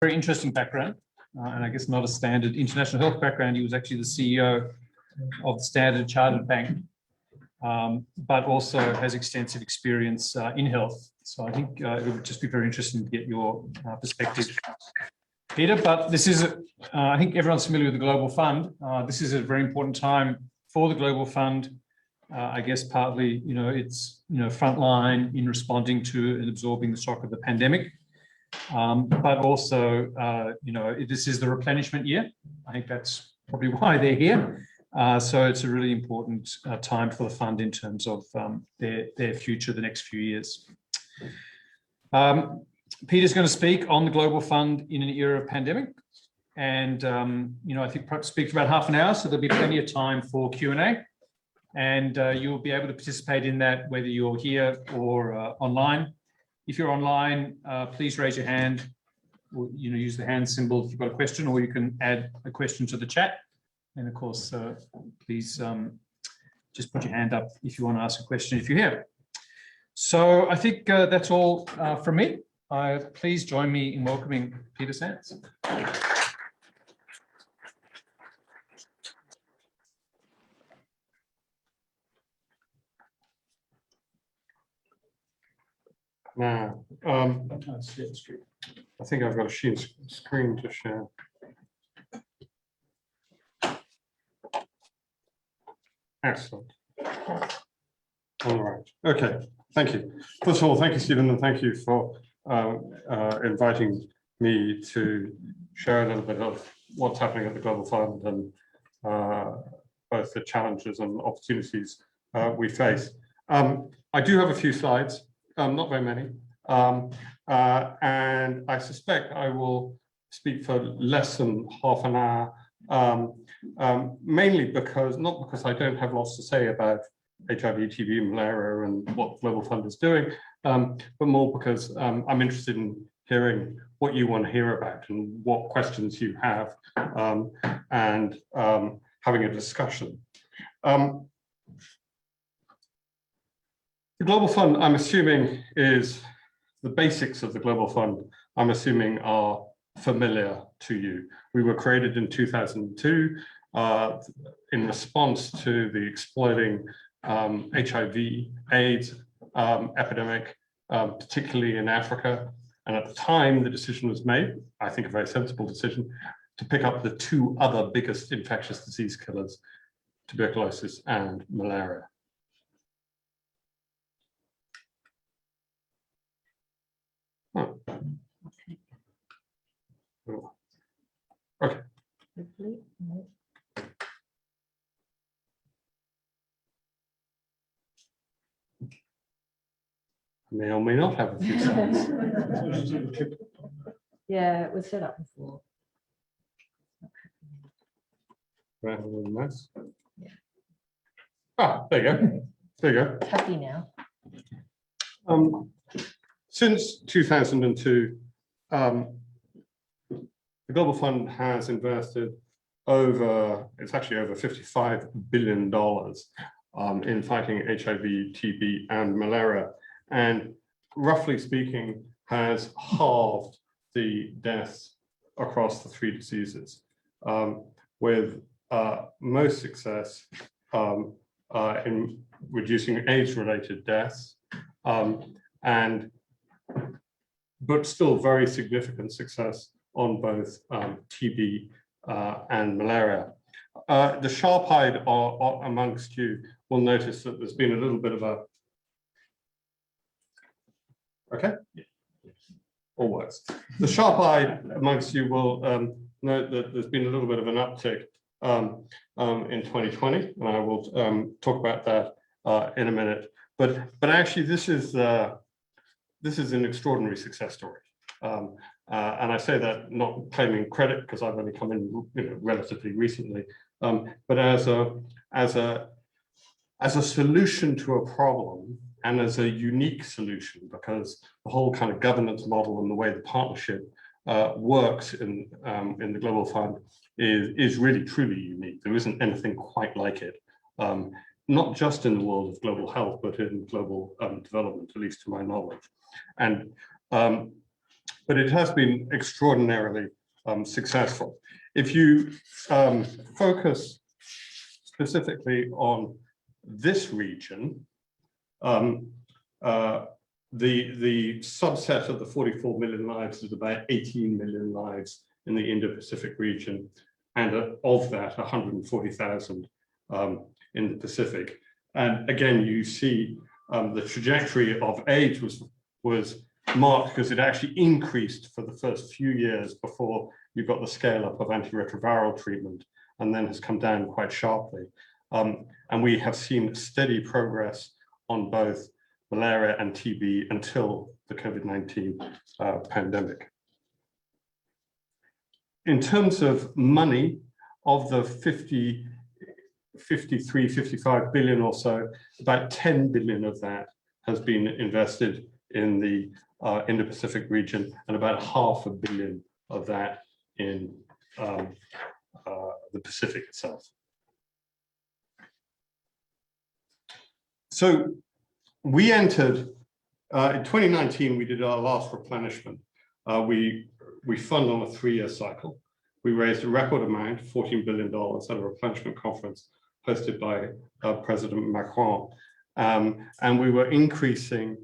very interesting background, and I guess not a standard international health background. He was actually the CEO of the Standard Chartered Bank, but also has extensive experience in health. So I think it would just be very interesting to get your perspective, Peter. But this is, I think everyone's familiar with the Global Fund. This is a very important time for the Global Fund. I guess partly, it's frontline in responding to and absorbing the shock of the pandemic, but also, this is the replenishment year. I think that's probably why they're here. So it's a really important time for the fund in terms of their future, the next few years. Peter's going to speak on the Global Fund in an era of pandemic, and I think perhaps speak for about half an hour, so there'll be plenty of time for Q&A, and you'll be able to participate in that whether you're here or online. If you're online, please raise your hand, or use the hand symbol if you've got a question, or you can add a question to the chat. And of course, please just put your hand up if you want to ask a question if you're here. So I think that's all from me. Please join me in welcoming Peter Sands. Now, I think I've got a screen to share. Excellent. All right. Okay. Thank you. First of all, thank you, Stephen, and thank you for inviting me to share a little bit of what's happening at the Global Fund and both the challenges and opportunities we face. I do have a few slides. Not very many, and I suspect I will speak for less than half an hour, mainly not because I don't have lots to say about HIV, TB, malaria, and what Global Fund is doing, but more because I'm interested in hearing what you want to hear about and what questions you have, and having a discussion. The Global Fund, I'm assuming, is the basics of the Global Fund, I'm assuming, are familiar to you. We were created in 2002 in response to the exploding HIV/AIDS epidemic, particularly in Africa. And at the time, the decision was made, I think a very sensible decision, to pick up the two other biggest infectious disease killers, tuberculosis and malaria. Okay. May or may not have a few slides. Yeah, it was set up before. Right, a little mess. Yeah. Ah, there you go. There you go. Happy now. Since 2002, the Global Fund has invested it's actually over $55 billion in fighting HIV, TB, and malaria, and roughly speaking, has halved the deaths across the three diseases, with most success in reducing AIDS-related deaths, but still very significant success on both TB and malaria. The sharp-eyed amongst you will notice that there's been a little bit of a... Okay? All works. The sharp-eyed amongst you will note that there's been a little bit of an uptick in 2020, and I will talk about that in a minute. But actually, this is an extraordinary success story. And I say that not claiming credit because I've only come in relatively recently, but as a solution to a problem, and as a unique solution, because the whole kind of governance model and the way the partnership works in the Global Fund is really truly unique. There isn't anything quite like it, not just in the world of global health, but in global development, at least to my knowledge. And but it has been extraordinarily successful. If you focus specifically on this region, the subset of the 44 million lives is about 18 million lives in the Indo-Pacific region, and of that, 140,000 in the Pacific. And again, you see the trajectory of AIDS was marked because it actually increased for the first few years before you got the scale up of antiretroviral treatment, and then has come down quite sharply. And we have seen steady progress on both malaria and TB until the COVID-19 pandemic. In terms of money, of the 55 billion or so, about 10 billion of that has been invested in the Indo-Pacific region, and about $500 million of that in the Pacific itself. So we entered, in 2019, we did our last replenishment. We fund on a 3-year cycle. We raised a record amount, $14 billion at a replenishment conference hosted by President Macron. And we were increasing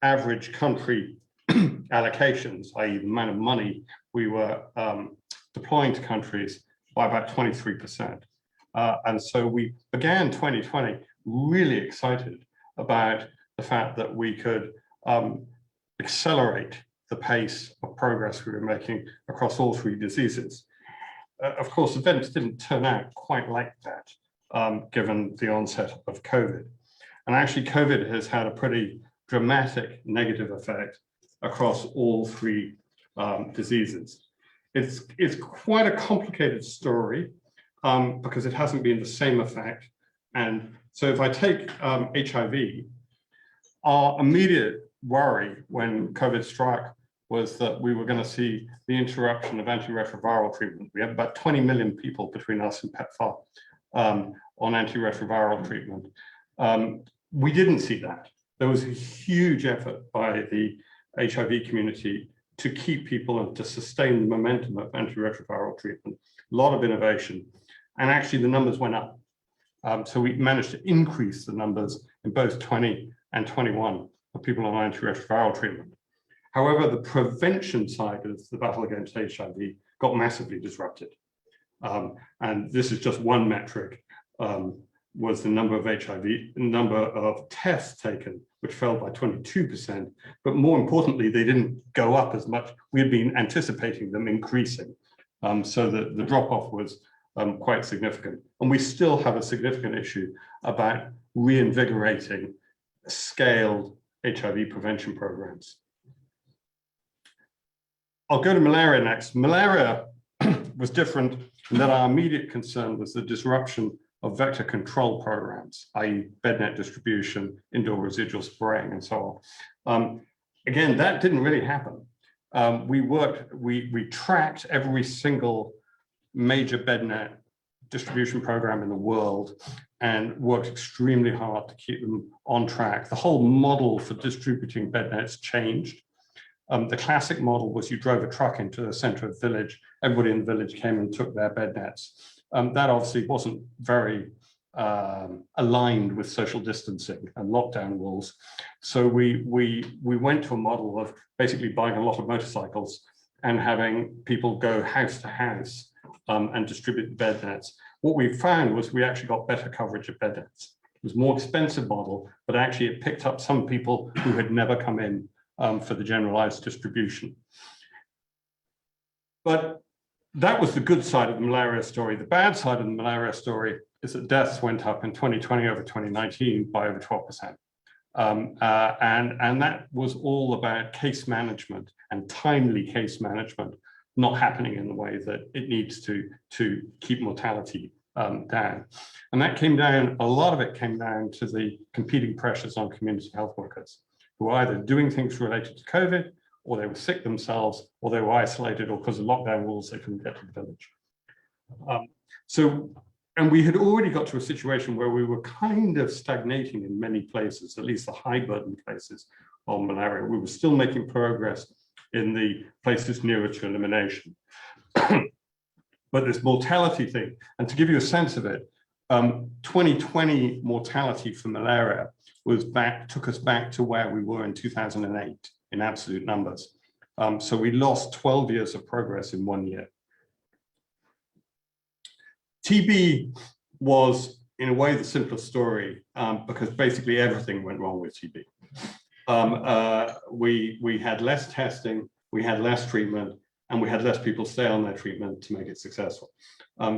average country allocations, i.e. the amount of money we were deploying to countries, by about 23%. And so we began 2020 really excited about the fact that we could accelerate the pace of progress we were making across all 3 diseases. Of course, events didn't turn out quite like that, given the onset of COVID. And actually, COVID has had a pretty dramatic negative effect across all 3 diseases. It's quite a complicated story because it hasn't been the same effect. And so if I take HIV, our immediate worry when COVID struck was that we were going to see the interruption of antiretroviral treatment. We have about 20 million people between us and PEPFAR on antiretroviral treatment. We didn't see that. There was a huge effort by the HIV community to keep people and to sustain the momentum of antiretroviral treatment. A lot of innovation, and actually the numbers went up. So we managed to increase the numbers in both 20 and 21 of people on antiretroviral treatment. However, the prevention side of the battle against HIV got massively disrupted. And this is just one metric, was the number of number of tests taken, which fell by 22%. But more importantly, they didn't go up as much. We had been anticipating them increasing. So the drop-off was quite significant. And we still have a significant issue about reinvigorating scaled HIV prevention programs. I'll go to malaria next. Malaria was different in that our immediate concern was the disruption of vector control programs, i.e. bed net distribution, indoor residual spraying, and so on. Again, that didn't really happen. We tracked every single major bed net distribution program in the world and worked extremely hard to keep them on track. The whole model for distributing bed nets changed. The classic model was you drove a truck into the center of the village, everybody in the village came and took their bed nets. That obviously wasn't very aligned with social distancing and lockdown rules. So we went to a model of basically buying a lot of motorcycles and having people go house to house and distribute the bed nets. What we found was we actually got better coverage of bed nets. It was a more expensive model, but actually it picked up some people who had never come in for the generalized distribution. But that was the good side of the malaria story. The bad side of the malaria story is that deaths went up in 2020 over 2019 by over 12%. And that was all about case management and timely case management not happening in the way that it needs to keep mortality down. And that came down, a lot of it came down to the competing pressures on community health workers who were either doing things related to COVID, or they were sick themselves, or they were isolated, or because of lockdown rules, they couldn't get to the village. And we had already got to a situation where we were kind of stagnating in many places, at least the high burden places on malaria. We were still making progress in the places nearer to elimination. But this mortality thing, and to give you a sense of it, 2020 mortality for malaria took us back to where we were in 2008 in absolute numbers. So we lost 12 years of progress in 1 year. TB was, in a way, the simplest story because basically everything went wrong with TB. We had less testing, we had less treatment, and we had less people stay on their treatment to make it successful.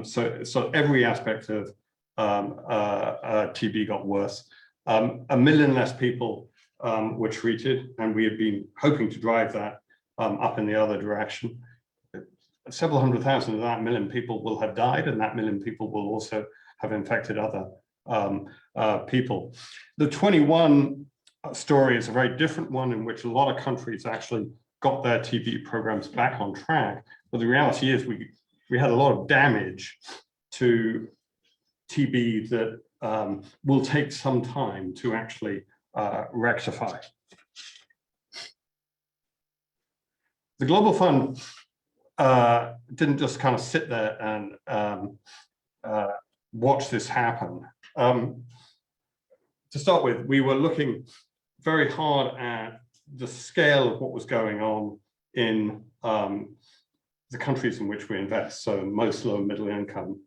So every aspect of TB got worse. 1 million less people were treated, and we had been hoping to drive that up in the other direction. Several hundred thousand of that 1 million people will have died, and that 1 million people will also have infected other people. The 21 story is a very different one in which a lot of countries actually got their TB programs back on track. But the reality is we had a lot of damage to TB that will take some time to actually rectify. The Global Fund didn't just kind of sit there and watch this happen. To start with, we were looking very hard at the scale of what was going on in the countries in which we invest, so most low and middle income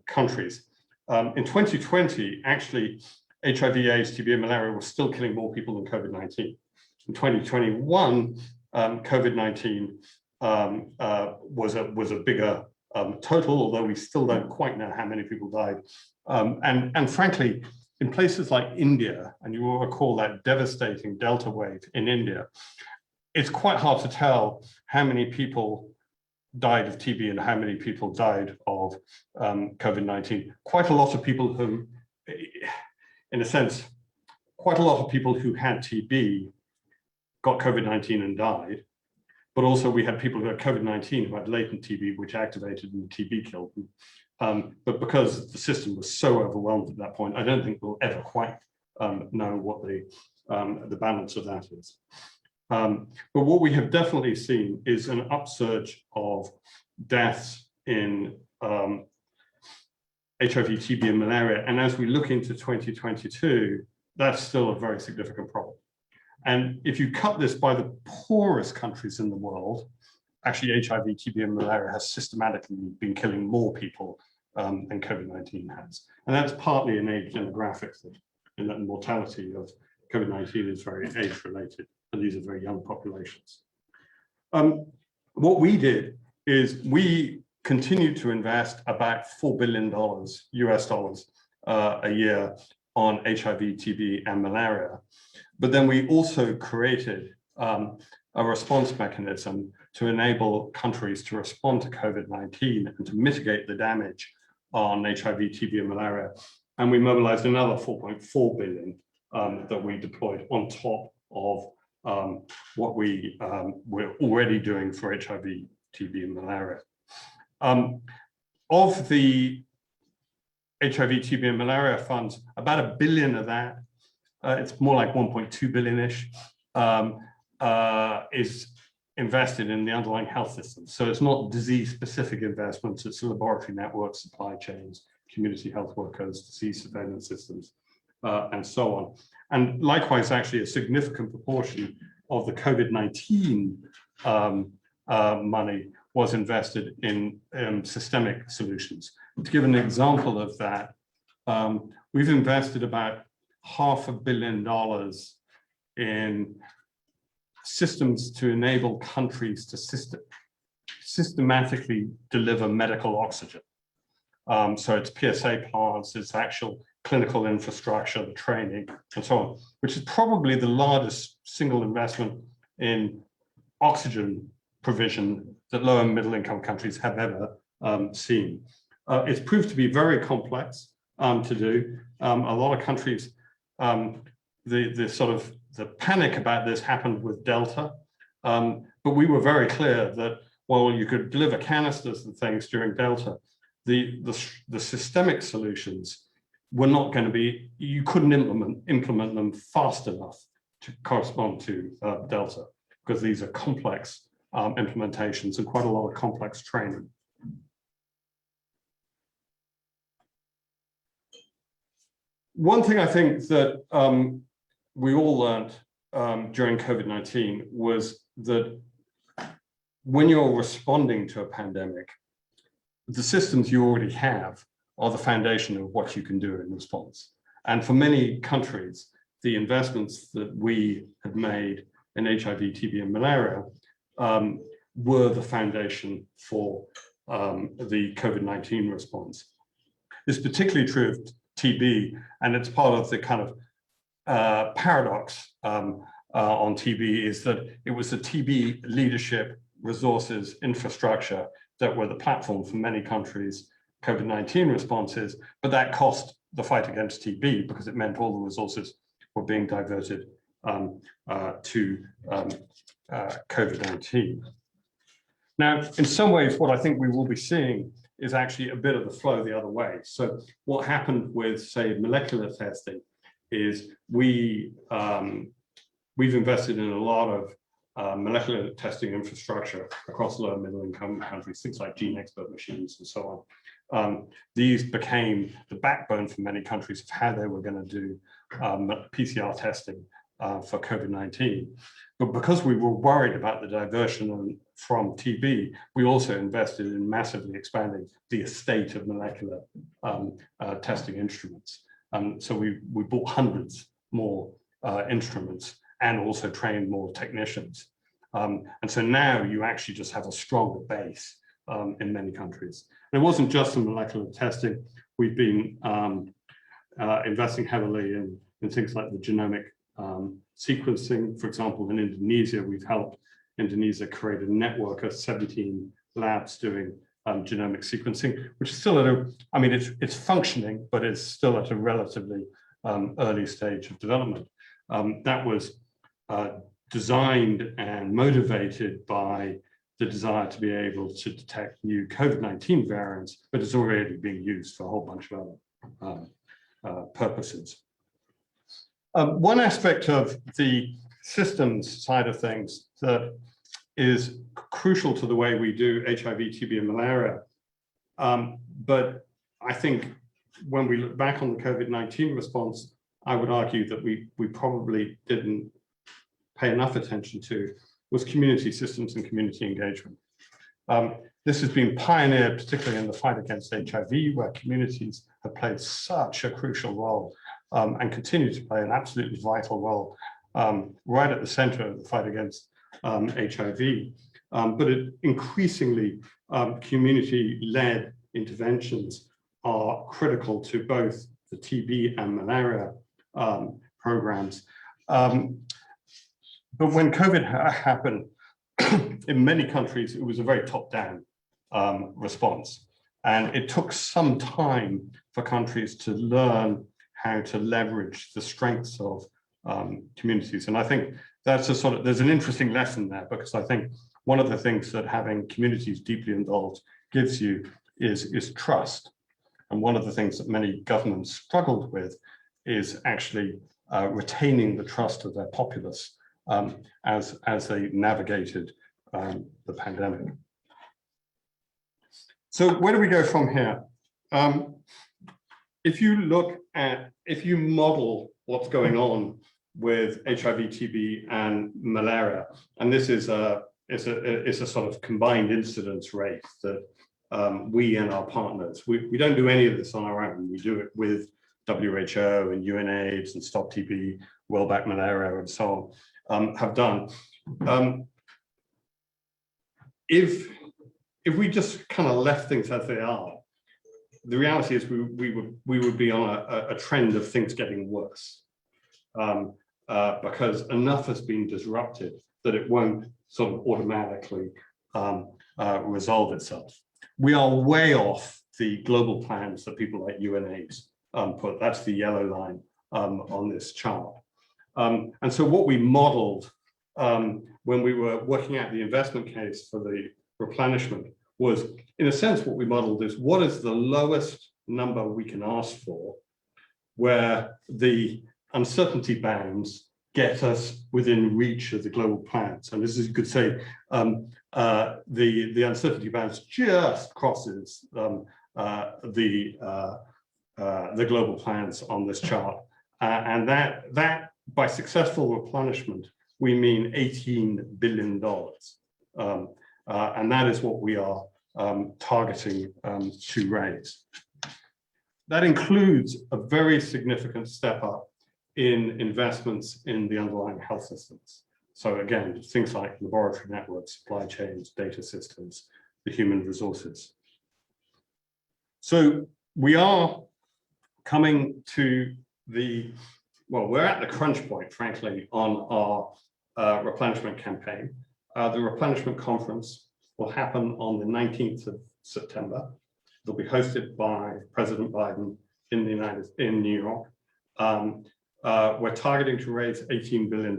countries. In 2020, actually, HIV, AIDS, TB, and malaria were still killing more people than COVID-19. In 2021, COVID-19 was a bigger total, although we still don't quite know how many people died. And frankly, in places like India, and you will recall that devastating Delta wave in India, it's quite hard to tell how many people died of TB and how many people died of COVID-19. Quite a lot of people who, in a sense, quite a lot of people who had TB got COVID-19 and died. But also we had people who had COVID-19 who had latent TB, which activated and TB killed them. But because the system was so overwhelmed at that point, I don't think we'll ever quite know what the balance of that is. But what we have definitely seen is an upsurge of deaths in HIV, TB, and malaria. And as we look into 2022, that's still a very significant problem. And if you cut this by the poorest countries in the world, actually HIV, TB, and malaria has systematically been killing more people than COVID-19 has. And that's partly in age demographics, in that mortality of COVID-19 is very age-related, and these are very young populations. What we did is we continued to invest about $4 billion US dollars a year on HIV, TB, and malaria. But then we also created a response mechanism to enable countries to respond to COVID-19 and to mitigate the damage on HIV, TB, and malaria. And we mobilized another 4.4 billion that we deployed on top of what we were already doing for HIV, TB, and malaria. Of the HIV, TB, and malaria funds, about $1 billion of that, it's more like 1.2 billion-ish, is invested in the underlying health system. So it's not disease-specific investments, it's laboratory networks, supply chains, community health workers, disease surveillance systems, and so on. And likewise, actually, a significant proportion of the COVID-19 money was invested in systemic solutions. To give an example of that, we've invested about $500 million in systems to enable countries to systematically deliver medical oxygen. So it's PSA plants, it's actual clinical infrastructure, the training, and so on, which is probably the largest single investment in oxygen provision that low and middle income countries have ever seen. It's proved to be very complex to do. A lot of countries, the panic about this happened with Delta, but we were very clear that while you could deliver canisters and things during Delta, the systemic solutions were not going to be, you couldn't implement them fast enough to correspond to Delta, because these are complex implementations and quite a lot of complex training. One thing I think that we all learned during COVID-19 was that when you're responding to a pandemic, the systems you already have are the foundation of what you can do in response. And for many countries, the investments that we had made in HIV, TB, and malaria were the foundation for the COVID-19 response. It's particularly true of TB, and it's part of the kind of paradox on TB is that it was the TB leadership, resources, infrastructure that were the platform for many countries' COVID-19 responses, but that cost the fight against TB because it meant all the resources were being diverted to COVID-19. Now, in some ways, what I think we will be seeing is actually a bit of the flow the other way. So what happened with, say, molecular testing is we've invested in a lot of molecular testing infrastructure across low and middle income countries, things like GeneXpert machines and so on. These became the backbone for many countries of how they were going to do PCR testing for COVID-19. But because we were worried about the diversion from TB, we also invested in massively expanding the estate of molecular testing instruments. So we bought hundreds more instruments and also trained more technicians. And so now you actually just have a stronger base in many countries. And it wasn't just in molecular testing. We've been investing heavily in things like the genomic sequencing. For example, in Indonesia, we've helped Indonesia create a network of 17 labs doing genomic sequencing, which is still at a, I mean, it's functioning, but it's still at a relatively early stage of development. That was designed and motivated by the desire to be able to detect new COVID-19 variants, but it's already being used for a whole bunch of other purposes. One aspect of the systems side of things that is crucial to the way we do HIV, TB, and malaria, but I think when we look back on the COVID-19 response, I would argue that we probably didn't pay enough attention to was community systems and community engagement. This has been pioneered, particularly in the fight against HIV, where communities have played such a crucial role and continue to play an absolutely vital role right at the center of the fight against HIV. But increasingly, community-led interventions are critical to both the TB and malaria programs. But when COVID happened, in many countries, it was a very top-down response. And it took some time for countries to learn how to leverage the strengths of communities. And I think that's a sort of, there's an interesting lesson there, because I think one of the things that having communities deeply involved gives you is trust. And one of the things that many governments struggled with is actually retaining the trust of their populace as they navigated the pandemic. So where do we go from here? If you model what's going on with HIV, TB, and malaria, and this is a sort of combined incidence rate that we and our partners, we don't do any of this on our own. We do it with WHO and UNAIDS and Stop TB, World Bank Malaria, and so on, have done. If we just kind of left things as they are, the reality is we would be on a trend of things getting worse, because enough has been disrupted that it won't sort of automatically resolve itself. We are way off the global plans that people like UNAIDS put. That's the yellow line on this chart. And so what we modeled when we were working out the investment case for the replenishment was, in a sense, what we modeled is what is the lowest number we can ask for, where the uncertainty bounds get us within reach of the global plans. And this is, you could say, the uncertainty bounds just crosses the global plans on this chart. And that by successful replenishment, we mean $18 billion. And that is what we are targeting to raise. That includes a very significant step up in investments in the underlying health systems. So again, things like laboratory networks, supply chains, data systems, the human resources. So we are coming to the, well, we're at the crunch point, frankly, on our replenishment campaign. The replenishment conference will happen on the 19th of September. It'll be hosted by President Biden in New York. We're targeting to raise $18 billion.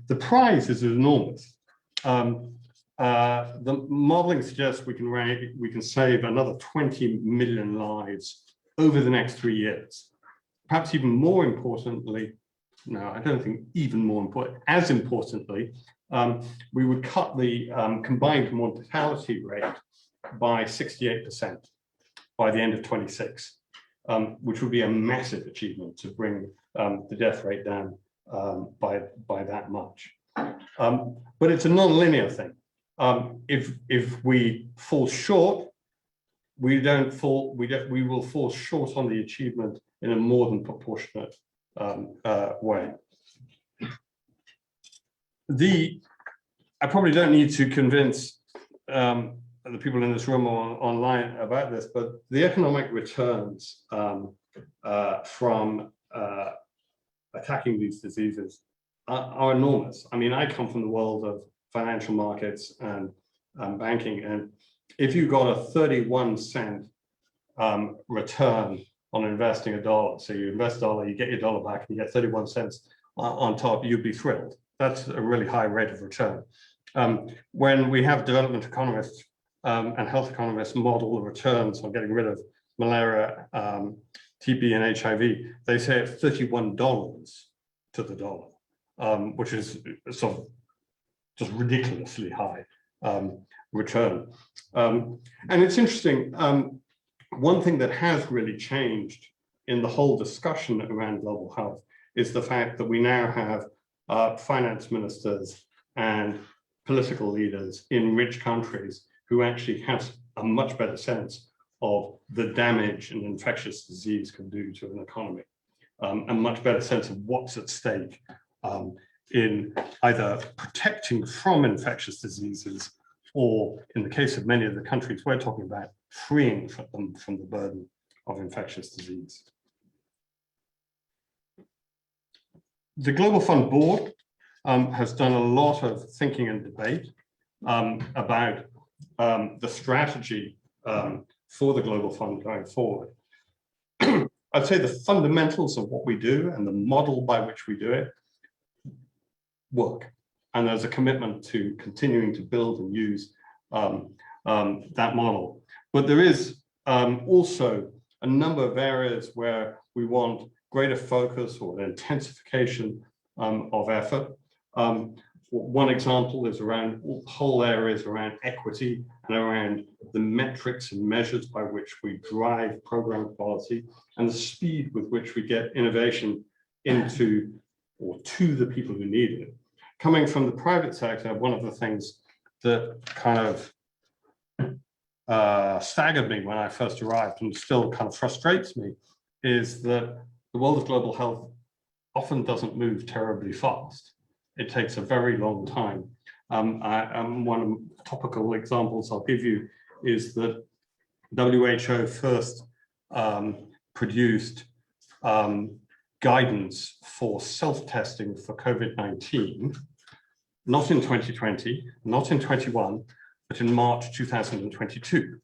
The prize is enormous. The modeling suggests we can save another 20 million lives over the next 3 years. Perhaps even more importantly, no, I don't think even more important, as importantly, we would cut the combined mortality rate by 68% by the end of 26, which would be a massive achievement to bring the death rate down by that much. But it's a non-linear thing. If we fall short, we will fall short on the achievement in a more than proportionate way. I probably don't need to convince the people in this room or online about this, but the economic returns from attacking these diseases are enormous. I mean, I come from the world of financial markets and banking, and if you got a 31-cent return on investing $1, so you invest $1, you get your $1 back, and you get 31 cents on top, you'd be thrilled. That's a really high rate of return. When we have development economists and health economists model the returns on getting rid of malaria, TB, and HIV, they say it's $31 to the dollar, which is sort of just ridiculously high return. And it's interesting, one thing that has really changed in the whole discussion around global health is the fact that we now have finance ministers and political leaders in rich countries who actually have a much better sense of the damage an infectious disease can do to an economy, a much better sense of what's at stake in either protecting from infectious diseases or, in the case of many of the countries we're talking about, freeing them from the burden of infectious disease. The Global Fund Board has done a lot of thinking and debate about the strategy for the Global Fund going forward. I'd say the fundamentals of what we do and the model by which we do it work. And there's a commitment to continuing to build and use that model. But there is also a number of areas where we want greater focus or intensification of effort. One example is around whole areas around equity and around the metrics and measures by which we drive program quality and the speed with which we get innovation into or to the people who need it. Coming from the private sector, one of the things that kind of staggered me when I first arrived and still kind of frustrates me is that the world of global health often doesn't move terribly fast. It takes a very long time. One of the topical examples I'll give you is that WHO first produced guidance for self-testing for COVID-19, not in 2020, not in 21, but in March 2022,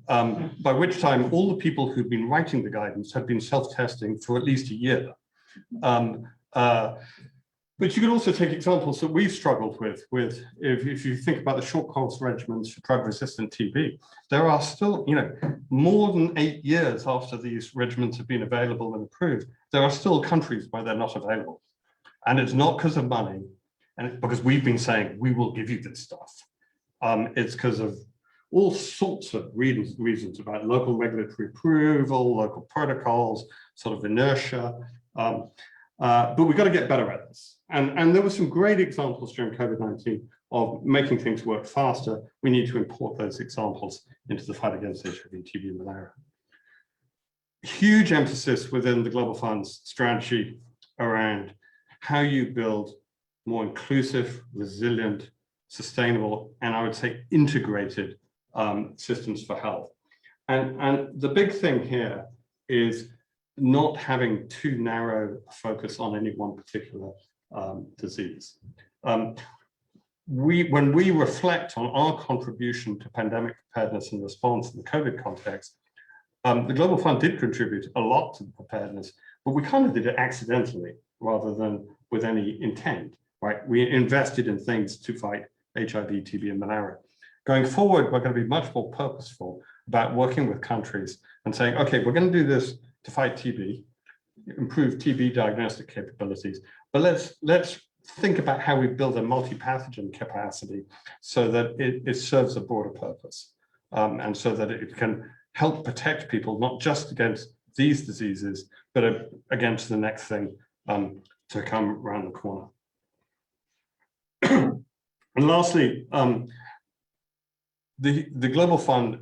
by which time all the people who'd been writing the guidance had been self-testing for at least a year. But you could also take examples that we've struggled with if you think about the short course regimens for drug-resistant TB, there are still, more than 8 years after these regimens have been available and approved, there are still countries where they're not available. And it's not because of money, and it's because we've been saying, we will give you this stuff. It's because of all sorts of reasons about local regulatory approval, local protocols, sort of inertia. But we've got to get better at this. And there were some great examples during COVID-19 of making things work faster. We need to import those examples into the fight against HIV, TB, and malaria. Huge emphasis within the Global Fund's strategy around how you build more inclusive, resilient, sustainable, and I would say integrated systems for health. And the big thing here is not having too narrow a focus on any one particular disease. When we reflect on our contribution to pandemic preparedness and response in the COVID context, the Global Fund did contribute a lot to preparedness, but we kind of did it accidentally rather than with any intent, right? We invested in things to fight HIV, TB, and malaria. Going forward, we're going to be much more purposeful about working with countries and saying, okay, we're going to do this to fight TB, improve TB diagnostic capabilities, but let's think about how we build a multi-pathogen capacity so that it serves a broader purpose, and so that it can help protect people, not just against these diseases, but against the next thing to come around the corner. And lastly, the Global Fund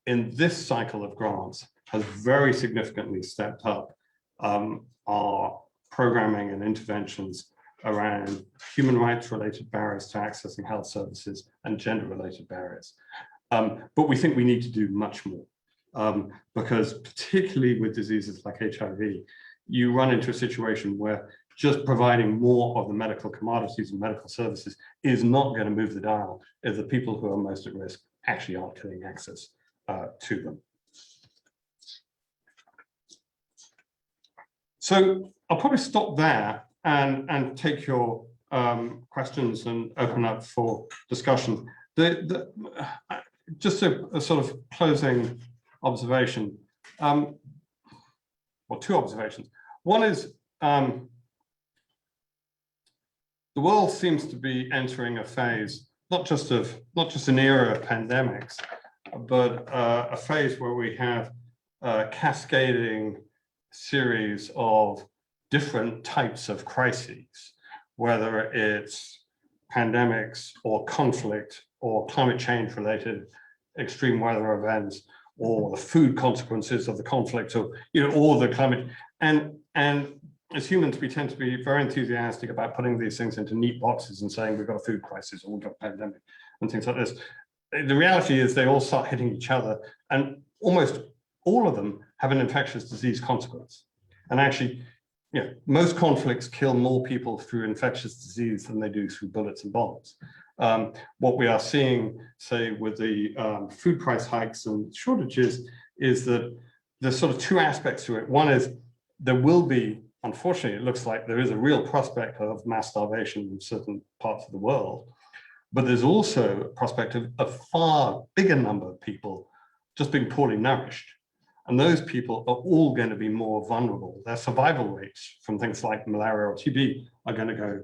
in this cycle of grants has very significantly stepped up our programming and interventions around human rights related barriers to accessing health services and gender related barriers. But we think we need to do much more because particularly with diseases like HIV, you run into a situation where just providing more of the medical commodities and medical services is not going to move the dial if the people who are most at risk actually aren't getting access to them. So I'll probably stop there and take your questions and open up for discussion. Just a sort of closing observation, or two observations. One is the world seems to be entering a phase, not just an era of pandemics, but a phase where we have a cascading series of different types of crises, whether it's pandemics or conflict or climate change related extreme weather events or the food consequences of the conflict, or all the climate. And as humans, we tend to be very enthusiastic about putting these things into neat boxes and saying we've got a food crisis or we've got a pandemic and things like this. The reality is they all start hitting each other, and almost all of them have an infectious disease consequence. And actually, most conflicts kill more people through infectious disease than they do through bullets and bombs. What we are seeing, say, with the food price hikes and shortages is that there's sort of two aspects to it. One is there will be, unfortunately, it looks like there is a real prospect of mass starvation in certain parts of the world, but there's also a prospect of a far bigger number of people just being poorly nourished. And those people are all going to be more vulnerable. Their survival rates from things like malaria or TB are going to go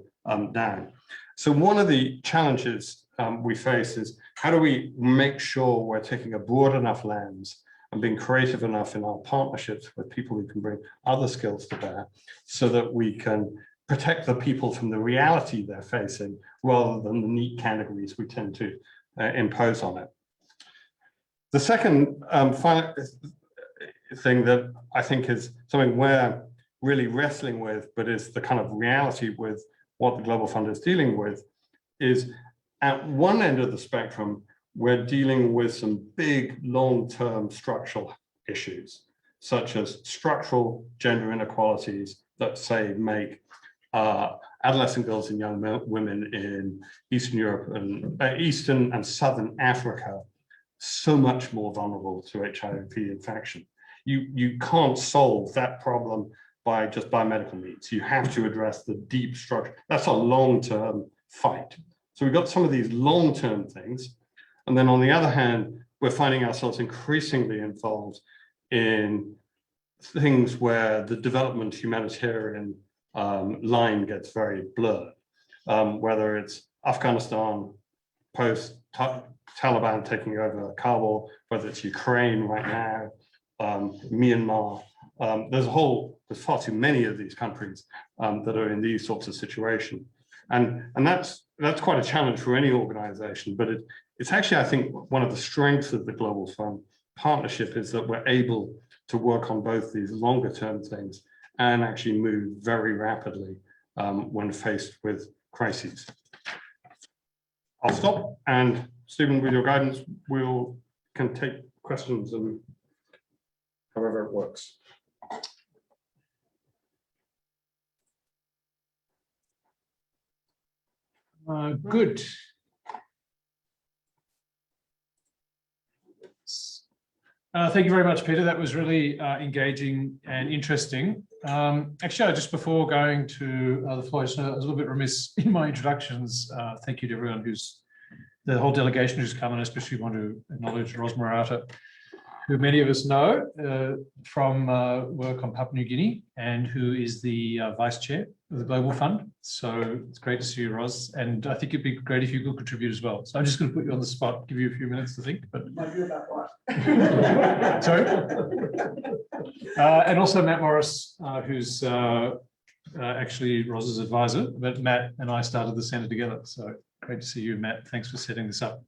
down. So one of the challenges we face is how do we make sure we're taking a broad enough lens and being creative enough in our partnerships with people who can bring other skills to bear so that we can protect the people from the reality they're facing rather than the neat categories we tend to impose on it. The second final thing that I think is something we're really wrestling with, but is the kind of reality with what the Global Fund is dealing with, is at one end of the spectrum, we're dealing with some big long-term structural issues, such as structural gender inequalities that, say, make adolescent girls and young women in Eastern Europe and Eastern and Southern Africa so much more vulnerable to HIV infection. You can't solve that problem by just biomedical means. You have to address the deep structure. That's a long-term fight. So we've got some of these long-term things. And then on the other hand, we're finding ourselves increasingly involved in things where the development humanitarian line gets very blurred. Whether it's Afghanistan post Taliban taking over Kabul, whether it's Ukraine right now, Myanmar, there's far too many of these countries that are in these sorts of situations. And that's quite a challenge for any organization, but it's actually, I think, one of the strengths of the Global Fund partnership is that we're able to work on both these longer term things and actually move very rapidly when faced with crises. I'll stop, and Stephen, with your guidance, can take questions and however it works. Good. Thank you very much, Peter. That was really engaging and interesting. Actually, just before going to the floor, I was a little bit remiss in my introductions. Thank you to everyone the whole delegation who's come, and especially want to acknowledge Ros Morata, who many of us know from work on Papua New Guinea, and who is the Vice Chair of the Global Fund. So it's great to see you, Ros, and I think it'd be great if you could contribute as well. So I'm just going to put you on the spot, give you a few minutes to think. But sorry. And also Matt Morris, who's actually Ros's advisor, but Matt and I started the centre together. So great to see you, Matt. Thanks for setting this up.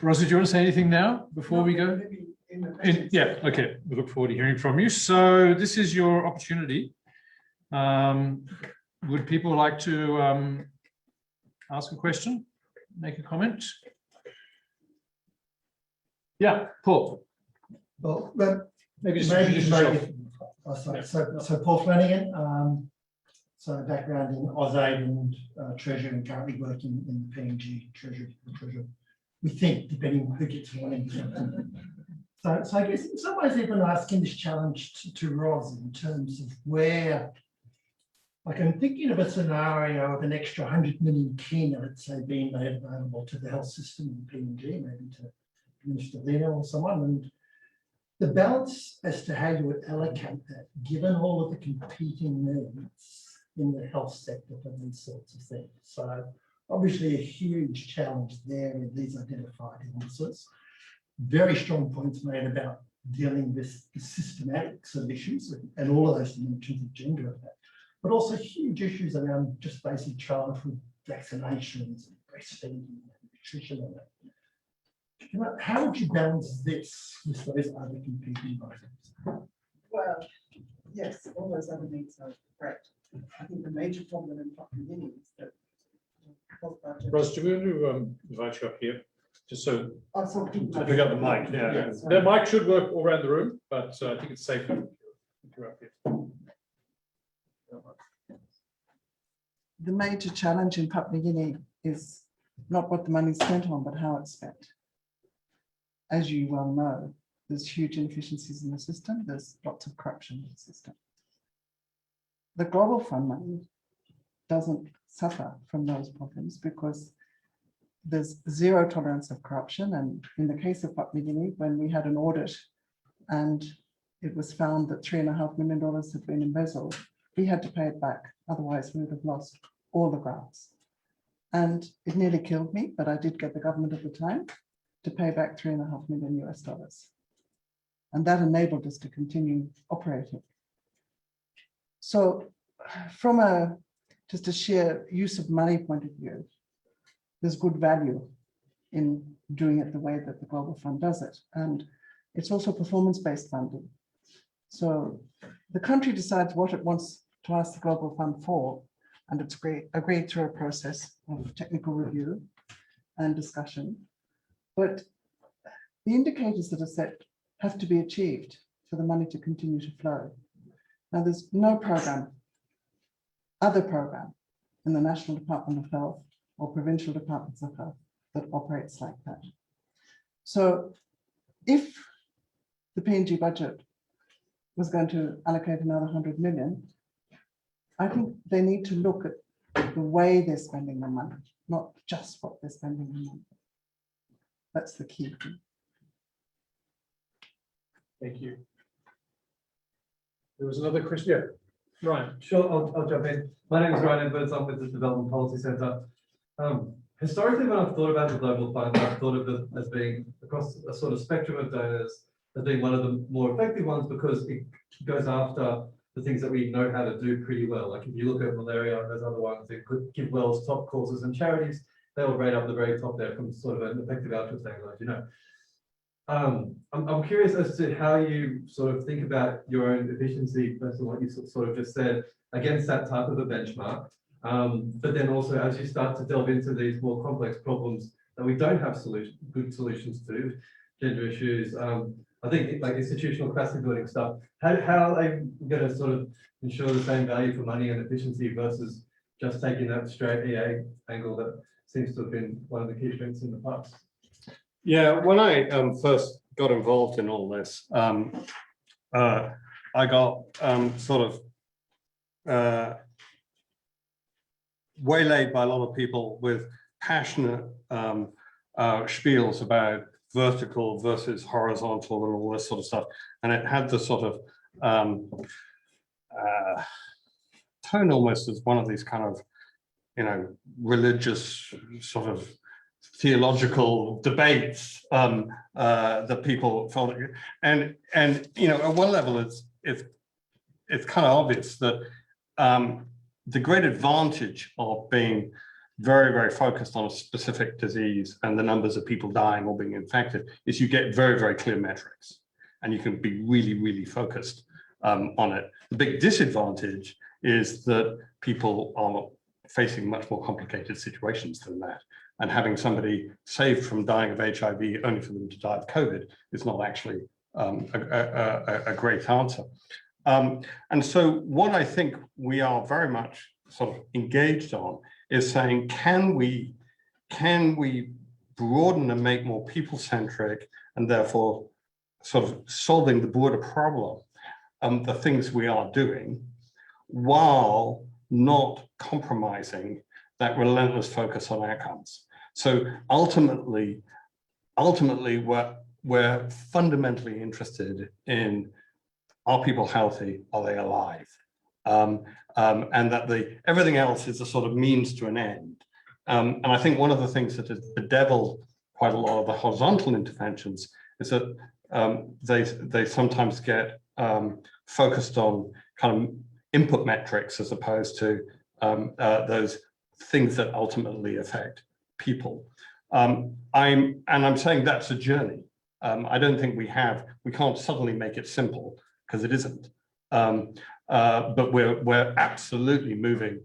Ros, do you want to say anything now before we go? Yeah, okay. We look forward to hearing from you. So this is your opportunity. Would people like to ask a question, make a comment? Yeah, Paul. Well, Maybe just maybe, introduce yourself. so Paul Flanagan, so background in AusAid and Treasury, and currently working in the PNG Treasury. We think, depending on who gets warning. So I guess in some ways even asking this challenge to Ros in terms of where, like I'm thinking of a scenario of an extra 100 million kina, let's say, being made available to the health system in PNG, maybe to Minister Lino or someone, and the balance as to how you would allocate that, given all of the competing needs in the health sector for these sorts of things. So obviously a huge challenge there with these identified illnesses. Very strong points made about dealing with the systematics of issues and all of those dimensions of gender of that, but also huge issues around just basic childhood vaccinations and breastfeeding and nutrition and that. How would you balance this with those other competing items? Well, yes, all those other needs are correct. I think the major problem in Papua New Guinea is that Ros, do we want to invite you up here? Just so to pick up the mic. Yeah. The mic should work all around the room, but I think it's safer if you're up here. The major challenge in Papua New Guinea is not what the money's spent on, but how it's spent. As you well know, there's huge inefficiencies in the system. There's lots of corruption in the system. The Global Fund money doesn't suffer from those problems because there's zero tolerance of corruption. And in the case of Papua New Guinea, when we had an audit and it was found that $3.5 million had been embezzled, we had to pay it back. Otherwise, we would have lost all the grants. And it nearly killed me, but I did get the government at the time to pay back $3.5 million US. And that enabled us to continue operating. So from just a sheer use of money point of view, there's good value in doing it the way that the Global Fund does it. And it's also performance-based funding. So the country decides what it wants to ask the Global Fund for, and it's agreed through a process of technical review and discussion. But the indicators that are set have to be achieved for the money to continue to flow. Now, there's no other program in the National Department of Health or provincial departments of health that operates like that. So if the PNG budget was going to allocate another 100 million, I think they need to look at the way they're spending the money, not just what they're spending the money. That's the key thing. Thank you. There was another question. Yeah. Ryan. Sure, I'll jump in. My name is Ryan Edwards. I'm with the Development Policy Centre. Historically, when I've thought about the Global Fund, I've thought of it as being across a sort of spectrum of donors as being one of the more effective ones because it goes after the things that we know how to do pretty well. Like if you look at malaria and those other ones, it could give Well's top causes and charities. They all rate up the very top there from sort of an effective outcomes angle, you know. I'm curious as to how you sort of think about your own efficiency, based on what you sort of just said, against that type of a benchmark. But then also as you start to delve into these more complex problems that we don't have good solutions to, gender issues, I think like institutional capacity building stuff, how are you going to sort of ensure the same value for money and efficiency versus just taking that straight EA angle that seems to have been one of the key strengths in the past? Yeah, when I first got involved in all this, I got sort of waylaid by a lot of people with passionate spiels about vertical versus horizontal and all this sort of stuff. And it had the sort of tone almost as one of these kind of, you know, religious sort of theological debates that people felt, and you know, at one level it's kind of obvious that the great advantage of being very focused on a specific disease and the numbers of people dying or being infected is you get very clear metrics and you can be really focused on it. The big disadvantage is that people are facing much more complicated situations than that. And having somebody saved from dying of HIV only for them to die of COVID is not actually a great answer. And so what I think we are very much sort of engaged on is saying, can we broaden and make more people-centric and therefore sort of solving the broader problem, the things we are doing, while not compromising that relentless focus on outcomes. So ultimately we're fundamentally interested in, are people healthy? Are they alive? And that everything else is a sort of means to an end. And I think one of the things that has bedeviled quite a lot of the horizontal interventions is that they sometimes get focused on kind of input metrics as opposed to those things that ultimately affect people. I'm saying that's a journey. I don't think we can't suddenly make it simple because it isn't. But we're absolutely moving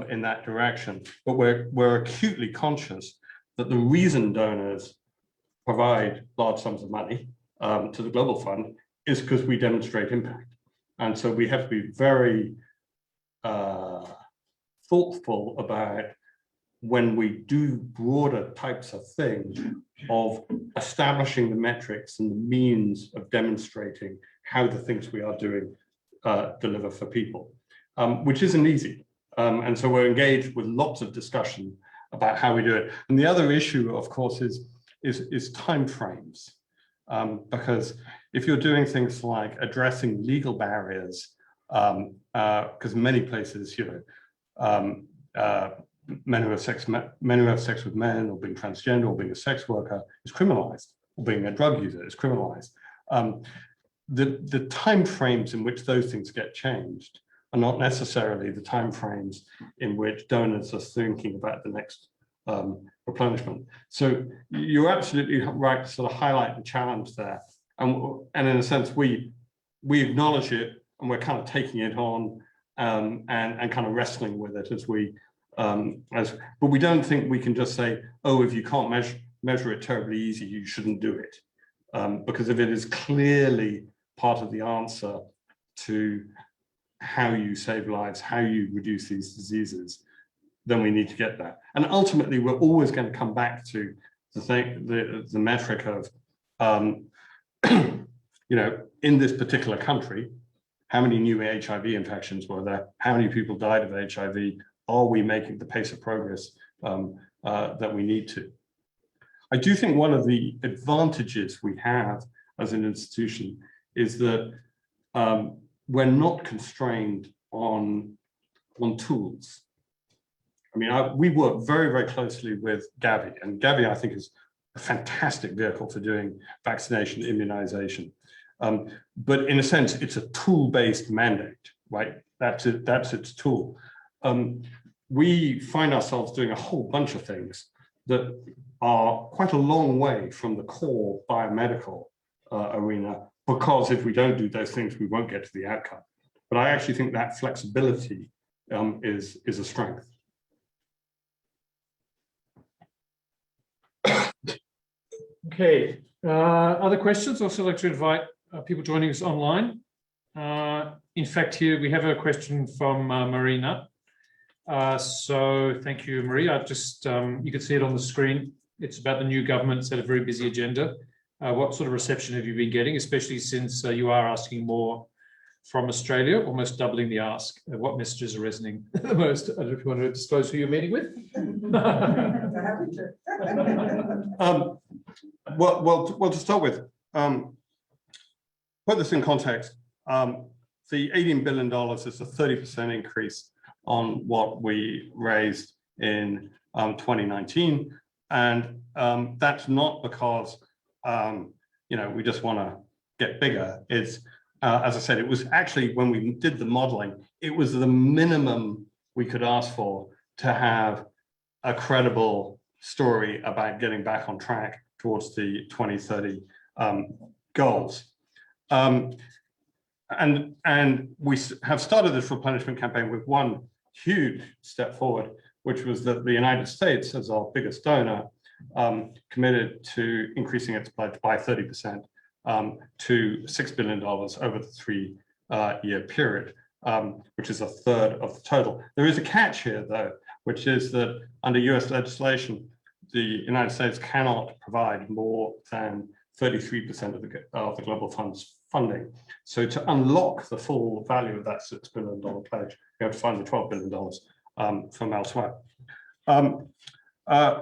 in that direction. But we're acutely conscious that the reason donors provide large sums of money to the Global Fund is because we demonstrate impact. And so we have to be very thoughtful about when we do broader types of things of establishing the metrics and the means of demonstrating how the things we are doing deliver for people, which isn't easy. And so we're engaged with lots of discussion about how we do it. And the other issue, of course, is timeframes, because if you're doing things like addressing legal barriers, because many places, you know, men who have sex with men, or being transgender, or being a sex worker is criminalized, or being a drug user is criminalized. The timeframes in which those things get changed are not necessarily the timeframes in which donors are thinking about the next replenishment. So you're absolutely right to sort of highlight the challenge there. And in a sense, we acknowledge it, and we're kind of taking it on and kind of wrestling with it as we, but we don't think we can just say, oh, if you can't measure it terribly easy, you shouldn't do it. Because if it is clearly part of the answer to how you save lives, how you reduce these diseases, then we need to get that. And ultimately, we're always going to come back to the metric of, you know, in this particular country, how many new HIV infections were there? How many people died of HIV? Are we making the pace of progress that we need to? I do think one of the advantages we have as an institution is that we're not constrained on tools. I mean, we work very, very closely with Gavi, and Gavi, I think, is a fantastic vehicle for doing vaccination immunization. But in a sense, it's a tool-based mandate, right? That's it, that's its tool. We find ourselves doing a whole bunch of things that are quite a long way from the core biomedical arena, because if we don't do those things, we won't get to the outcome. But I actually think that flexibility is a strength. Okay, other questions? Also like to invite people joining us online. In fact, here we have a question from Marina. So thank you, Marie. I've just, you can see it on the screen. It's about the new government. It's had a very busy agenda. What sort of reception have you been getting, especially since you are asking more from Australia, almost doubling the ask? What messages are resonating the most? I don't know if you want to disclose who you're meeting with. Well, to start with, put this in context. The $18 billion is a 30% increase on what we raised in 2019. And that's not because, we just want to get bigger. It's, as I said, it was actually, when we did the modeling, it was the minimum we could ask for to have a credible story about getting back on track towards the 2030 goals. And we have started this replenishment campaign with one huge step forward, which was that the United States, as our biggest donor, committed to increasing its pledge by 30% to $6 billion over the 3-year period, which is a third of the total. There is a catch here, though, which is that under US legislation, the United States cannot provide more than 33% of the Global Fund's funding. So to unlock the full value of that $6 billion pledge, you have to find the $12 billion from elsewhere.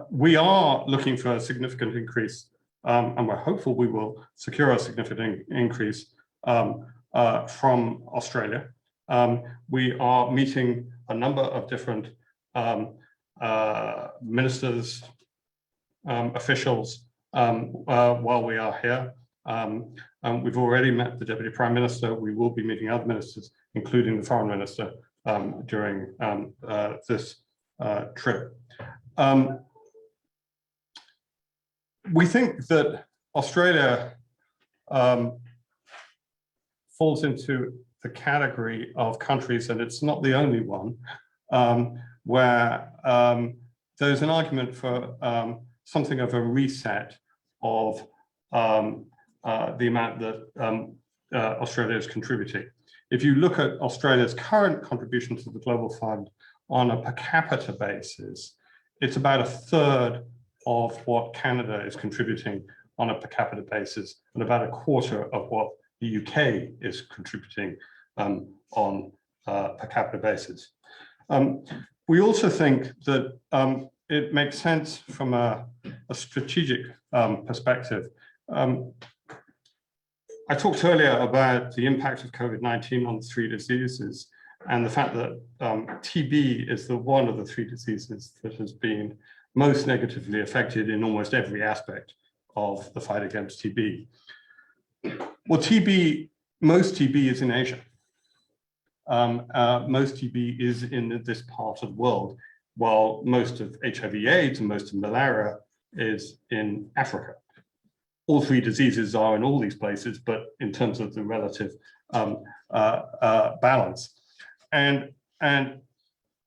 We are looking for a significant increase, and we're hopeful we will secure a significant increase from Australia. We are meeting a number of different ministers, officials, while we are here. We've already met the Deputy Prime Minister. We will be meeting other ministers, including the Foreign Minister, during this trip. We think that Australia falls into the category of countries, and it's not the only one, where there's an argument for something of a reset of the amount that Australia is contributing. If you look at Australia's current contribution to the Global Fund on a per capita basis, it's about a third of what Canada is contributing on a per capita basis, and about a quarter of what the UK is contributing on a per capita basis. We also think that it makes sense from a strategic perspective. I talked earlier about the impact of COVID-19 on the 3 diseases, and the fact that TB is one of the 3 diseases that has been most negatively affected in almost every aspect of the fight against TB. Well, most TB is in Asia. Most TB is in this part of the world, while most of HIV/AIDS and most of malaria is in Africa. All 3 diseases are in all these places, but in terms of the relative balance. And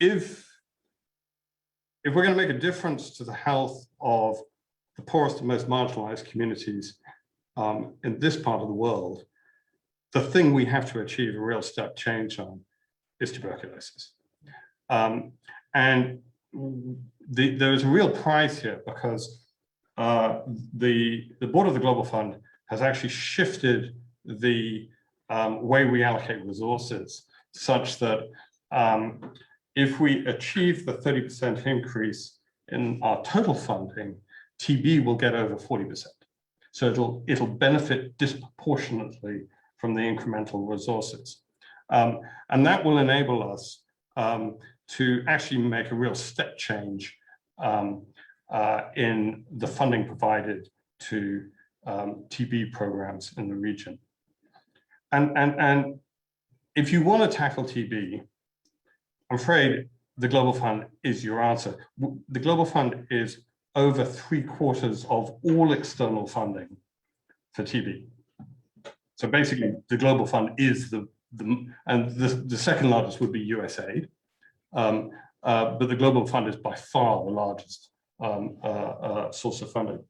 if we're going to make a difference to the health of the poorest and most marginalized communities in this part of the world, the thing we have to achieve a real step change on is tuberculosis. And there is a real prize here, because the board of the Global Fund has actually shifted the way we allocate resources, such that if we achieve the 30% increase in our total funding, TB will get over 40%. So it'll benefit disproportionately from the incremental resources. And that will enable us to actually make a real step change in the funding provided to TB programs in the region. And if you want to tackle TB, I'm afraid the Global Fund is your answer. The Global Fund is over 3/4 of all external funding for TB. So basically, the Global Fund is the second largest would be USAID, but the Global Fund is by far the largest source of funding.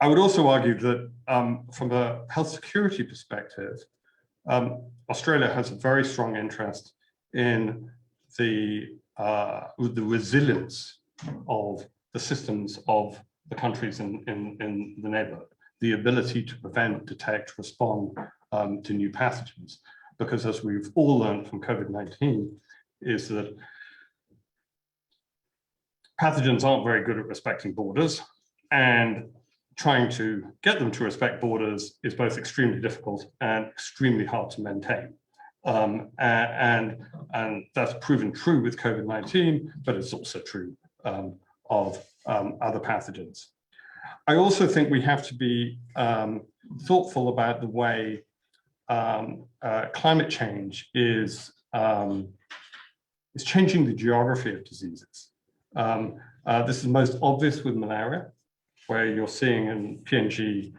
I would also argue that from a health security perspective, Australia has a very strong interest in the resilience of the systems of the countries in the neighborhood, the ability to prevent, detect, respond to new pathogens. Because as we've all learned from COVID-19, is that pathogens aren't very good at respecting borders, and trying to get them to respect borders is both extremely difficult and extremely hard to maintain. And that's proven true with COVID-19, but it's also true of other pathogens. I also think we have to be thoughtful about the way climate change is changing the geography of diseases. This is most obvious with malaria, where you're seeing in PNG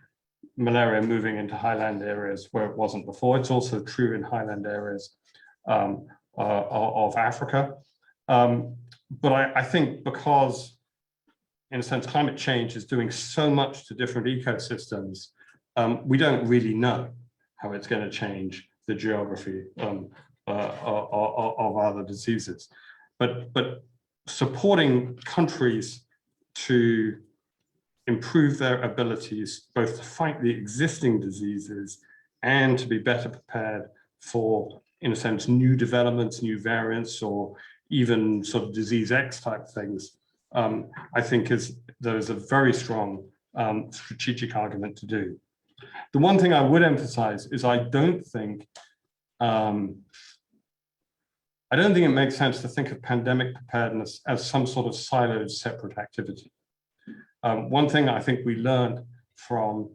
malaria moving into highland areas where it wasn't before. It's also true in highland areas of Africa. But I think because, in a sense, climate change is doing so much to different ecosystems, we don't really know how it's going to change the geography of other diseases. But supporting countries to improve their abilities both to fight the existing diseases and to be better prepared for, in a sense, new developments, new variants, or even sort of disease X type things, I think there is a very strong strategic argument to do. The one thing I would emphasize is I don't think it makes sense to think of pandemic preparedness as some sort of siloed separate activity. One thing I think we learned from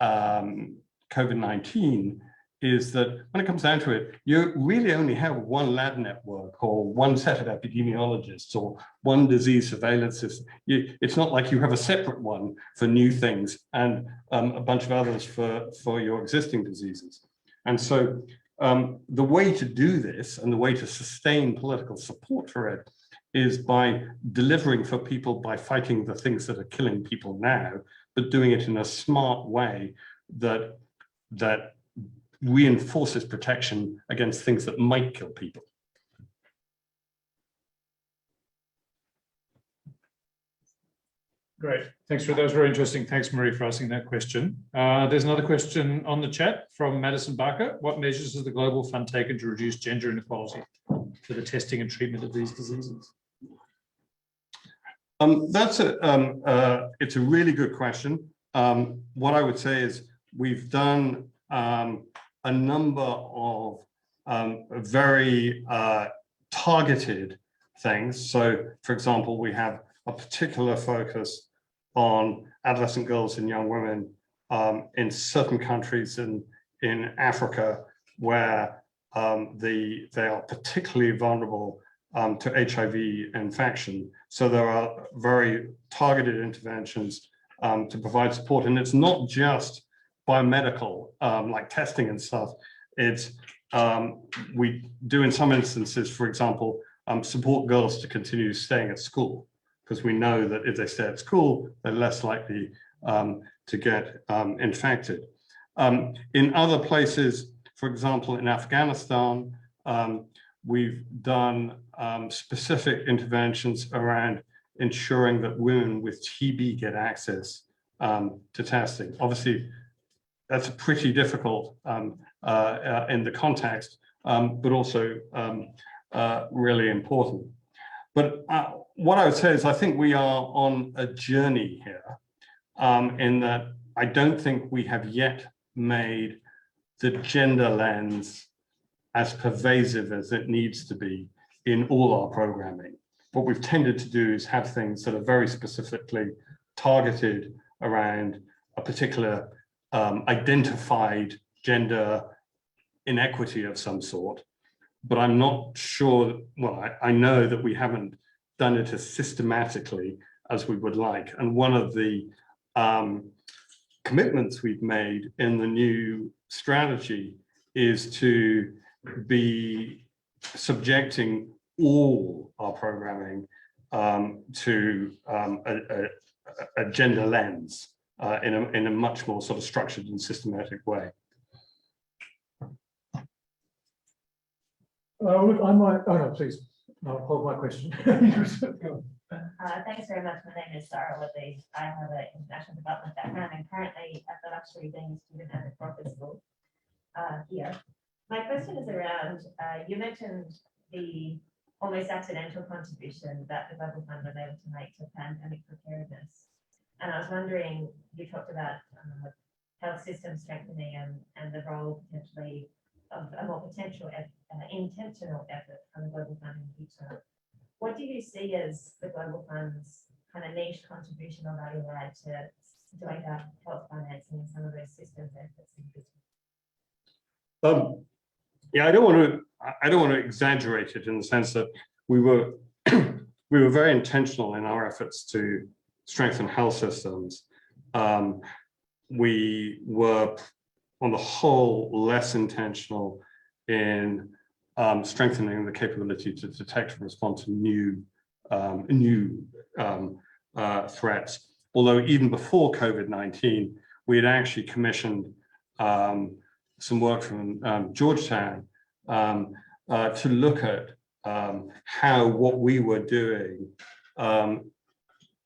COVID-19 is that when it comes down to it, you really only have one lab network or one set of epidemiologists or one disease surveillance system. It's not like you have a separate one for new things and a bunch of others for your existing diseases. And so the way to do this and the way to sustain political support for it is by delivering for people by fighting the things that are killing people now, but doing it in a smart way that reinforces protection against things that might kill people. Great. Thanks for that. Was very interesting. Thanks, Marie, for asking that question. There's another question on the chat from Madison Barker. What measures has the Global Fund taken to reduce gender inequality for the testing and treatment of these diseases? It's a really good question. What I would say is we've done a number of very targeted things. So, for example, we have a particular focus on adolescent girls and young women in certain countries in Africa where they are particularly vulnerable to HIV infection. So there are very targeted interventions to provide support. And it's not just biomedical, like testing and stuff. It's, we do in some instances, for example, support girls to continue staying at school, because we know that if they stay at school, they're less likely to get infected. In other places, for example, in Afghanistan, we've done specific interventions around ensuring that women with TB get access to testing. Obviously, that's pretty difficult in the context, but also really important. But what I would say is I think we are on a journey here in that I don't think we have yet made the gender lens as pervasive as it needs to be in all our programming. What we've tended to do is have things that are very specifically targeted around a particular identified gender inequity of some sort. But I'm not sure, well, I know that we haven't done it as systematically as we would like. And one of the commitments we've made in the new strategy is to be subjecting all our programming to a gender lens in a much more sort of structured and systematic way. Look, I might, oh no, please, I'll hold my question. Thanks very much. My name is Sarah Woodley. I have an international development background and currently at the luxury being a student at the Crawford School here. My question is around, you mentioned the almost accidental contribution that the Global Fund was able to make to pandemic preparedness. And I was wondering, you talked about health system strengthening and the role potentially of a more intentional effort from the Global Fund in the future. What do you see as the Global Fund's kind of niche contribution or value add to doing that health financing and some of those systems efforts in business? Yeah, I don't want to exaggerate it in the sense that we were very intentional in our efforts to strengthen health systems. We were, on the whole, less intentional in strengthening the capability to detect and respond to new threats. Although even before COVID-19, we had actually commissioned some work from Georgetown to look at how what we were doing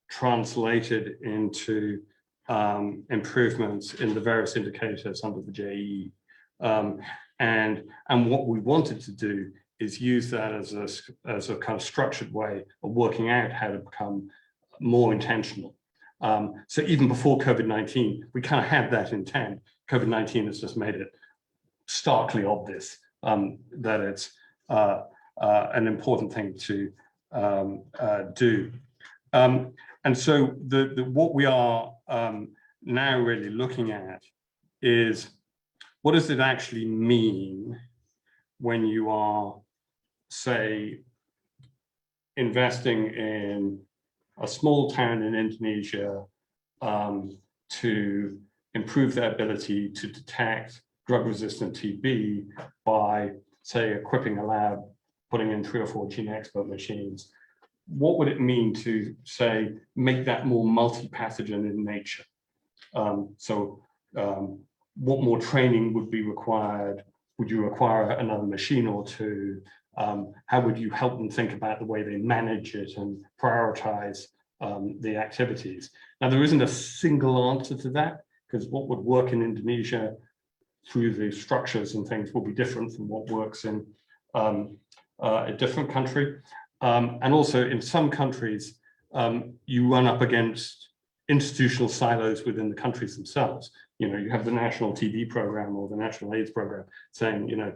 translated into improvements in the various indicators under the JE. And what we wanted to do is use that as a kind of structured way of working out how to become more intentional. So even before COVID-19, we kind of had that intent. COVID-19 has just made it starkly obvious that it's an important thing to do. And so what we are now really looking at is, what does it actually mean when you are, say, investing in a small town in Indonesia to improve their ability to detect drug-resistant TB by, say, equipping a lab, putting in 3 or 4 GeneXpert machines? What would it mean to, say, make that more multi-pathogen in nature? What more training would be required? Would you require another machine or two? How would you help them think about the way they manage it and prioritize the activities? Now, there isn't a single answer to that, because what would work in Indonesia through the structures and things will be different from what works in a different country. And also in some countries, you run up against institutional silos within the countries themselves. You know, you have the national TB program or the national AIDS program saying, you know,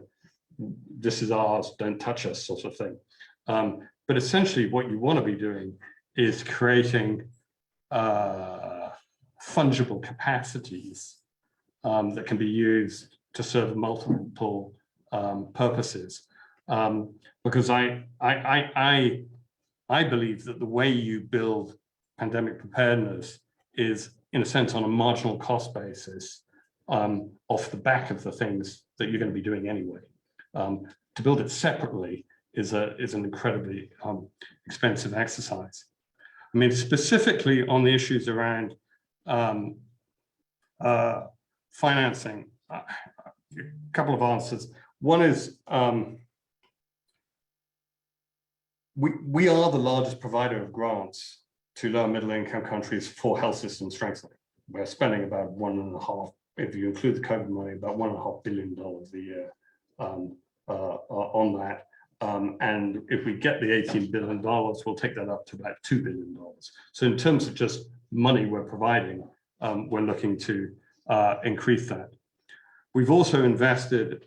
this is ours, don't touch us, sort of thing. But essentially what you want to be doing is creating fungible capacities that can be used to serve multiple purposes. Because I believe that the way you build pandemic preparedness is, in a sense, on a marginal cost basis, off the back of the things that you're going to be doing anyway. To build it separately is an incredibly expensive exercise. I mean, specifically on the issues around financing, a couple of answers. One is, we are the largest provider of grants to low and middle income countries for health system strengthening. We're spending about $1.5, if you include the COVID money, about $1.5 billion a year on that. And if we get the $18 billion, we'll take that up to about $2 billion. So in terms of just money we're providing, we're looking to increase that. We've also invested,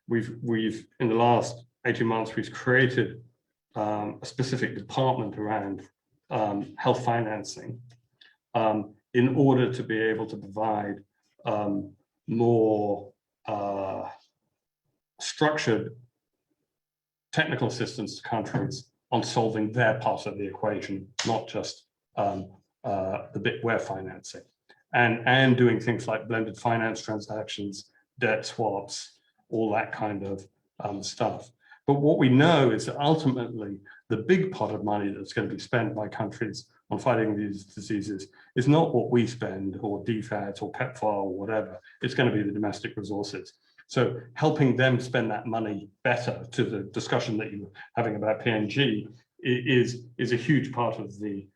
we've in the last 18 months, we've created a specific department around health financing in order to be able to provide more structured technical assistance to countries on solving their part of the equation, not just the bit we're financing, and doing things like blended finance transactions, debt swaps, all that kind of stuff. But what we know is that ultimately the big pot of money that's going to be spent by countries on fighting these diseases is not what we spend or DFAT or PEPFAR or whatever. It's going to be the domestic resources. So helping them spend that money better, to the discussion that you were having about PNG, is a huge part of the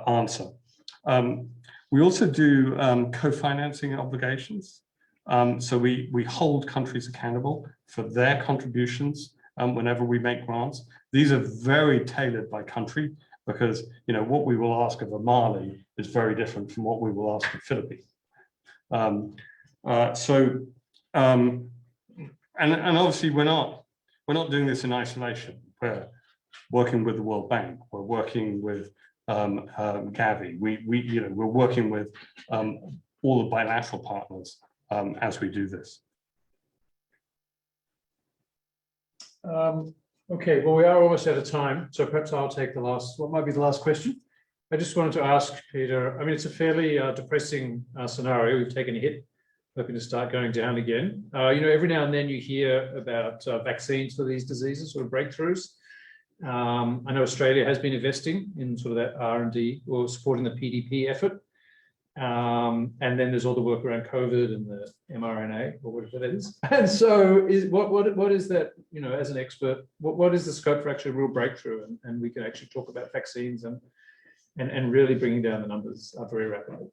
answer. We also do co-financing obligations. So we hold countries accountable for their contributions whenever we make grants. These are very tailored by country, because what we will ask of a Mali is very different from what we will ask of Philippines. And obviously we're not doing this in isolation. We're working with the World Bank. We're working with Gavi. We're working with all the bilateral partners as we do this. Okay, well, we are almost out of time, so perhaps I'll take what might be the last question. I just wanted to ask Peter, I mean, it's a fairly depressing scenario. We've taken a hit, hoping to start going down again. Every now and then you hear about vaccines for these diseases, sort of breakthroughs. I know Australia has been investing in sort of that R&D or supporting the PDP effort. And then there's all the work around COVID and the mRNA, or whatever it is. And so what is that, as an expert, what is the scope for actually a real breakthrough? And we can actually talk about vaccines and really bringing down the numbers very rapidly.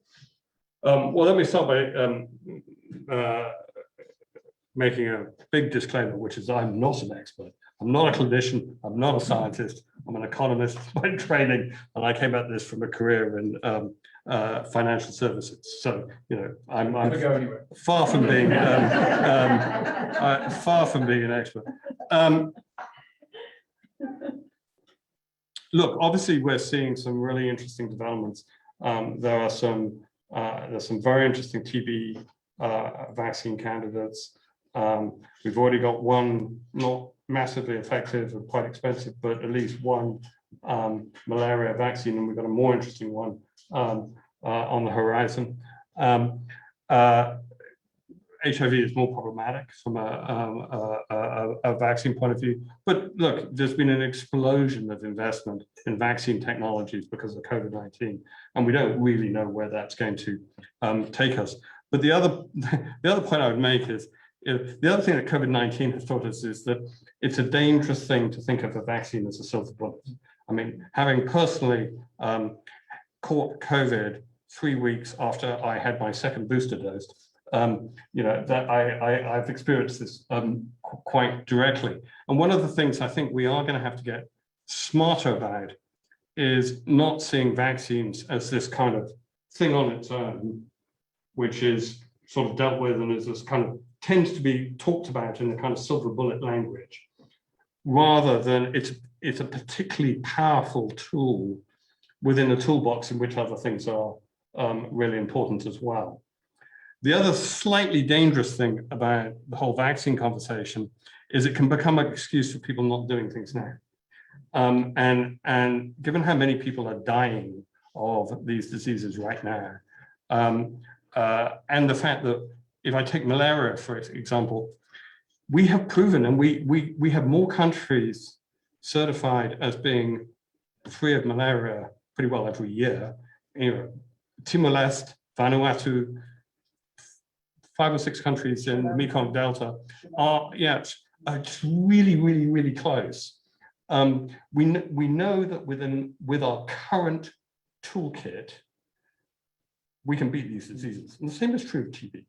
Well, let me start by making a big disclaimer, which is I'm not an expert. I'm not a clinician. I'm not a scientist. I'm an economist by training, and I came at this from a career in financial services. So I'm far from being far from being an expert. Look, obviously, we're seeing some really interesting developments. There's some very interesting TB vaccine candidates. We've already got one, not massively effective and quite expensive, but at least one malaria vaccine, and we've got a more interesting one on the horizon. HIV is more problematic from a vaccine point of view. But look, there's been an explosion of investment in vaccine technologies because of COVID-19, and we don't really know where that's going to take us. But the other point I would make is, the other thing that COVID-19 has taught us is that it's a dangerous thing to think of a vaccine as a silver bullet. I mean, having personally caught COVID 3 weeks after I had my second booster dose, that I've experienced this quite directly. And one of the things I think we are going to have to get smarter about is not seeing vaccines as this kind of thing on its own, which is sort of dealt with and is this kind of tends to be talked about in a kind of silver bullet language, rather than it's a particularly powerful tool within a toolbox in which other things are really important as well. The other slightly dangerous thing about the whole vaccine conversation is it can become an excuse for people not doing things now. And given how many people are dying of these diseases right now, and the fact that if I take malaria, for example, we have proven, and we have more countries certified as being free of malaria pretty well every year. Timor-Leste, Vanuatu, 5 or 6 countries in the Mekong Delta are just really, really, really close. We know that with our current toolkit, we can beat these diseases. And the same is true of TB.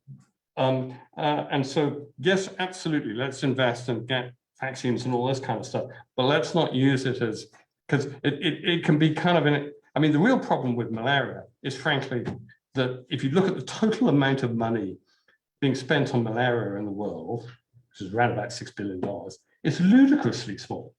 And so, yes, absolutely, let's invest and get vaccines and all this kind of stuff, but let's not use it as, because it can be kind of the real problem with malaria is frankly that if you look at the total amount of money being spent on malaria in the world, which is around about $6 billion, is ludicrously small,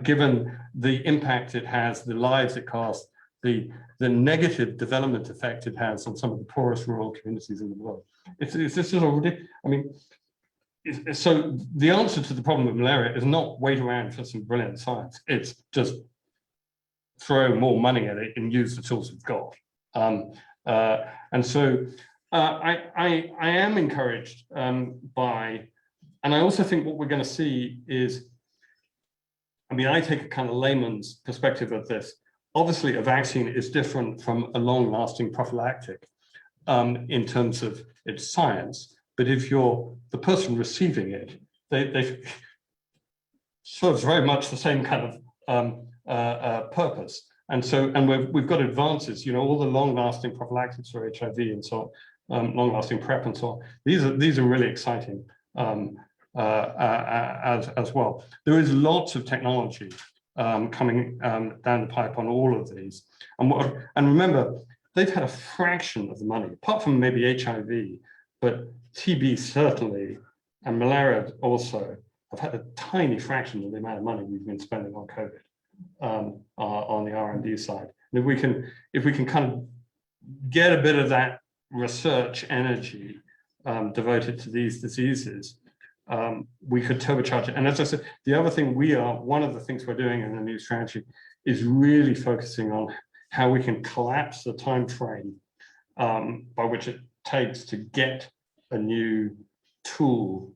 given the impact it has, the lives it costs, the negative development effect it has on some of the poorest rural communities in the world. It's just sort of ridiculous. I mean, so the answer to the problem of malaria is not wait around for some brilliant science. It's just throw more money at it and use the tools we've got. And so I am encouraged by, and I also think what we're going to see is, I mean, I take a kind of layman's perspective of this. Obviously, a vaccine is different from a long-lasting prophylactic in terms of its science. But if you're the person receiving it, they serves very much the same kind of purpose. And so, and we've got advances, you know, all the long-lasting prophylactics for HIV and so on, long-lasting PrEP and so on. These are really exciting as well. There is lots of technology coming down the pipe on all of these. And remember, they've had a fraction of the money, apart from maybe HIV, but TB certainly, and malaria also, have had a tiny fraction of the amount of money we've been spending on COVID on the R&D side. And if we can kind of get a bit of that research energy devoted to these diseases, we could turbocharge it. And as I said, the other thing one of the things we're doing in the new strategy is really focusing on how we can collapse the time frame by which it takes to get a new tool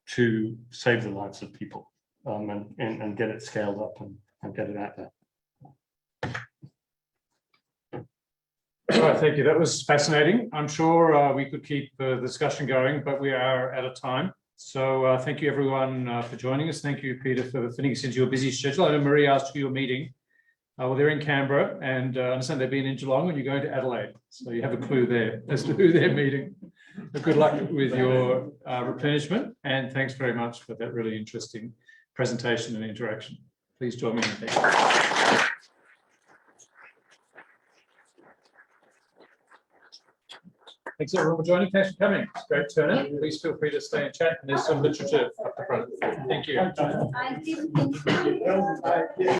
to save the lives of people and get it scaled up and get it out there. All right, thank you. That was fascinating. I'm sure we could keep the discussion going, but we are out of time. So thank you everyone for joining us. Thank you, Peter, for fitting us into your busy schedule. I know Marie asked for your meeting. Well, they're in Canberra, and I understand they've been in Geelong, and you're going to Adelaide. So you have a clue there as to who they're meeting. But good luck with your replenishment, and thanks very much for that really interesting presentation and interaction. Please join me in thanking. Thanks everyone for joining. Thanks for coming. It's a great turnout. Please feel free to stay and chat. And there's some literature up the front. Thank you.